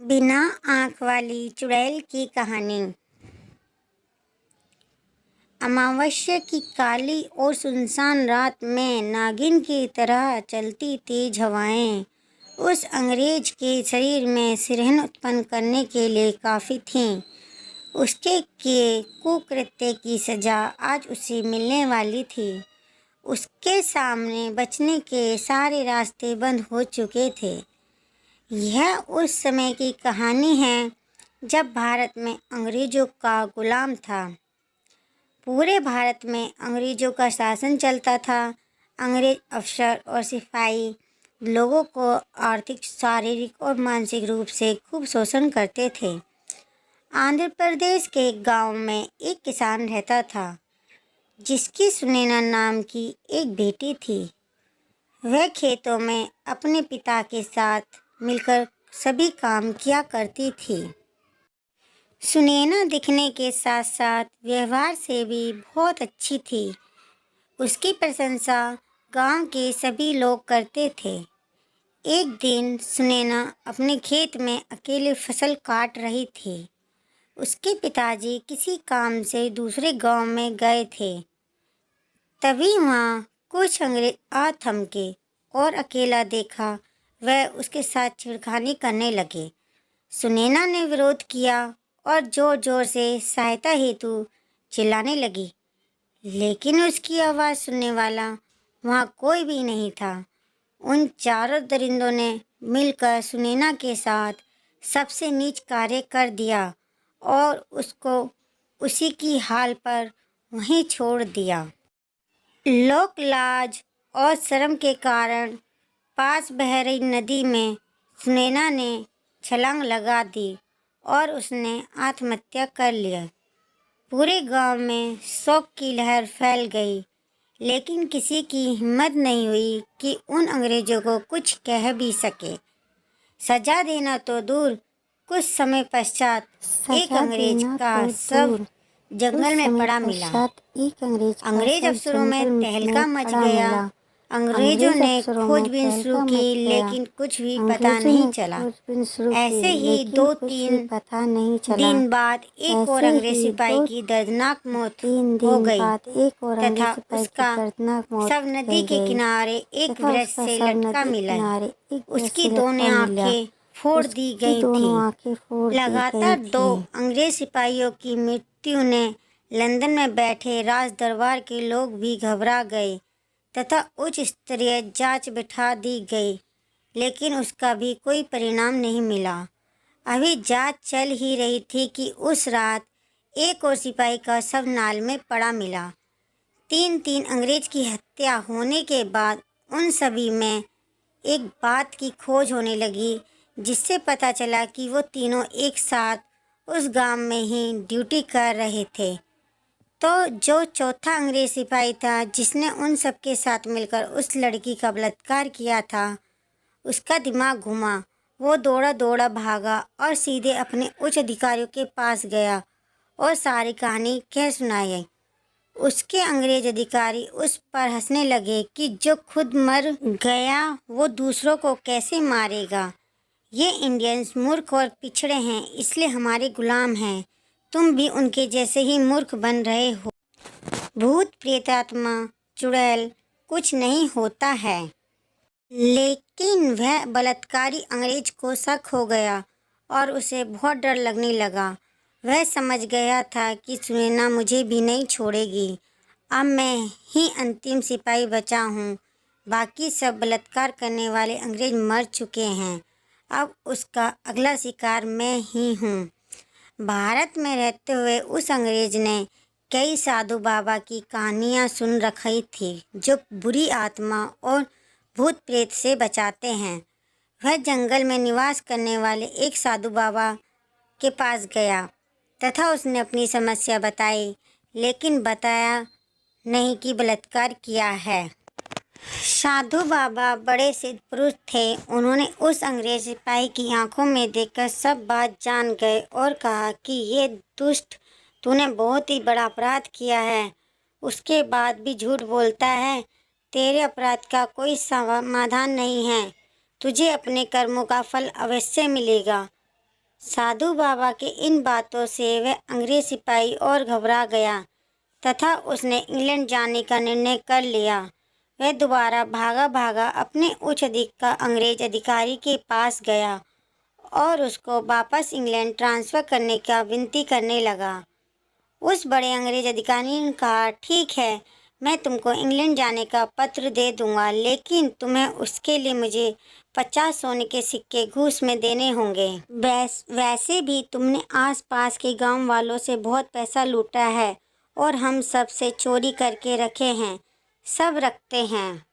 बिना आँख वाली चुड़ैल की कहानी। अमावस्या की काली और सुनसान रात में नागिन की तरह चलती तेज हवाएं उस अंग्रेज के शरीर में सिरहन उत्पन्न करने के लिए काफ़ी थीं। उसके किए कुकृत्य की सज़ा आज उसे मिलने वाली थी। उसके सामने बचने के सारे रास्ते बंद हो चुके थे। यह उस समय की कहानी है जब भारत में अंग्रेज़ों का गुलाम था। पूरे भारत में अंग्रेज़ों का शासन चलता था। अंग्रेज़ अफसर और सिपाही लोगों को आर्थिक, शारीरिक और मानसिक रूप से खूब शोषण करते थे। आंध्र प्रदेश के एक गांव में एक किसान रहता था जिसकी सुनैना नाम की एक बेटी थी। वह खेतों में अपने पिता के साथ मिलकर सभी काम किया करती थी। सुनैना दिखने के साथ साथ व्यवहार से भी बहुत अच्छी थी। उसकी प्रशंसा गांव के सभी लोग करते थे। एक दिन सुनैना अपने खेत में अकेले फसल काट रही थी। उसके पिताजी किसी काम से दूसरे गांव में गए थे। तभी वहाँ कुछ अंग्रेज आ थमके और अकेला देखा वह उसके साथ छेड़खानी करने लगे। सुनैना ने विरोध किया और जोर जोर से सहायता हेतु चिल्लाने लगी, लेकिन उसकी आवाज़ सुनने वाला वहाँ कोई भी नहीं था। उन चारों दरिंदों ने मिलकर सुनैना के साथ सबसे नीच कार्य कर दिया और उसको उसी की हाल पर वहीं छोड़ दिया। लोक लाज और शर्म के कारण पास बह रही नदी में सुनैना ने छलांग लगा दी और उसने आत्महत्या कर लिया। पूरे गांव में शोक की लहर फैल गई, लेकिन किसी की हिम्मत नहीं हुई कि उन अंग्रेजों को कुछ कह भी सके। सजा देना तो दूर, कुछ समय पश्चात एक अंग्रेज का शव जंगल में पड़ा मिला। अंग्रेज अफसरों में तहलका मच गया। अंग्रेजों ने खोजबीन शुरू की, लेकिन कुछ भी पता नहीं चला। ऐसे ही 2-3 दिन बाद एक और अंग्रेज सिपाही की दर्दनाक मौत हो गई तथा उसका शव नदी के किनारे एक वृक्ष से लटका मिला। उसकी दोनों आंखें फोड़ दी गई थी। लगातार 2 अंग्रेज सिपाहियों की मृत्यु ने लंदन में बैठे राज दरबार के लोग भी घबरा गए तथा उच्च स्तरीय जांच बिठा दी गई, लेकिन उसका भी कोई परिणाम नहीं मिला। अभी जांच चल ही रही थी कि उस रात एक और सिपाही का शव नाल में पड़ा मिला। 3 अंग्रेज की हत्या होने के बाद उन सभी में एक बात की खोज होने लगी, जिससे पता चला कि वो तीनों एक साथ उस गांव में ही ड्यूटी कर रहे थे। तो जो चौथा अंग्रेज सिपाही था जिसने उन सब के साथ मिलकर उस लड़की का बलात्कार किया था, उसका दिमाग घुमा। वो दौड़ा दौड़ा भागा और सीधे अपने उच्च अधिकारियों के पास गया और सारी कहानी कह सुनाई। उसके अंग्रेज अधिकारी उस पर हंसने लगे कि जो खुद मर गया वो दूसरों को कैसे मारेगा। ये इंडियंस मूर्ख और पिछड़े हैं, इसलिए हमारे गुलाम हैं। तुम भी उनके जैसे ही मूर्ख बन रहे हो। भूत, प्रेत, आत्मा, चुड़ैल कुछ नहीं होता है। लेकिन वह बलात्कारी अंग्रेज को शक हो गया और उसे बहुत डर लगने लगा। वह समझ गया था कि सुनैना मुझे भी नहीं छोड़ेगी। अब मैं ही अंतिम सिपाही बचा हूँ। बाकी सब बलात्कार करने वाले अंग्रेज मर चुके हैं। अब उसका अगला शिकार मैं ही हूँ। भारत में रहते हुए उस अंग्रेज ने कई साधु बाबा की कहानियाँ सुन रखी थी जो बुरी आत्मा और भूत प्रेत से बचाते हैं। वह जंगल में निवास करने वाले एक साधु बाबा के पास गया तथा उसने अपनी समस्या बताई, लेकिन बताया नहीं कि बलात्कार किया है। साधु बाबा बड़े सिद्ध पुरुष थे। उन्होंने उस अंग्रेज सिपाही की आंखों में देखकर सब बात जान गए और कहा कि ये दुष्ट, तूने बहुत ही बड़ा अपराध किया है, उसके बाद भी झूठ बोलता है। तेरे अपराध का कोई समाधान नहीं है। तुझे अपने कर्मों का फल अवश्य मिलेगा। साधु बाबा के इन बातों से वह अंग्रेज सिपाही और घबरा गया तथा उसने इंग्लैंड जाने का निर्णय कर लिया। वह दोबारा भागा भागा अपने उच्च अधिकार अंग्रेज अधिकारी के पास गया और उसको वापस इंग्लैंड ट्रांसफ़र करने का विनती करने लगा। उस बड़े अंग्रेज अधिकारी ने कहा, ठीक है, मैं तुमको इंग्लैंड जाने का पत्र दे दूंगा, लेकिन तुम्हें उसके लिए मुझे 50 सोने के सिक्के घूस में देने होंगे। वैसे भी तुमने आसपास के गांव वालों से बहुत पैसा लूटा है और हम सब से चोरी करके रखे हैं, सब रखते हैं।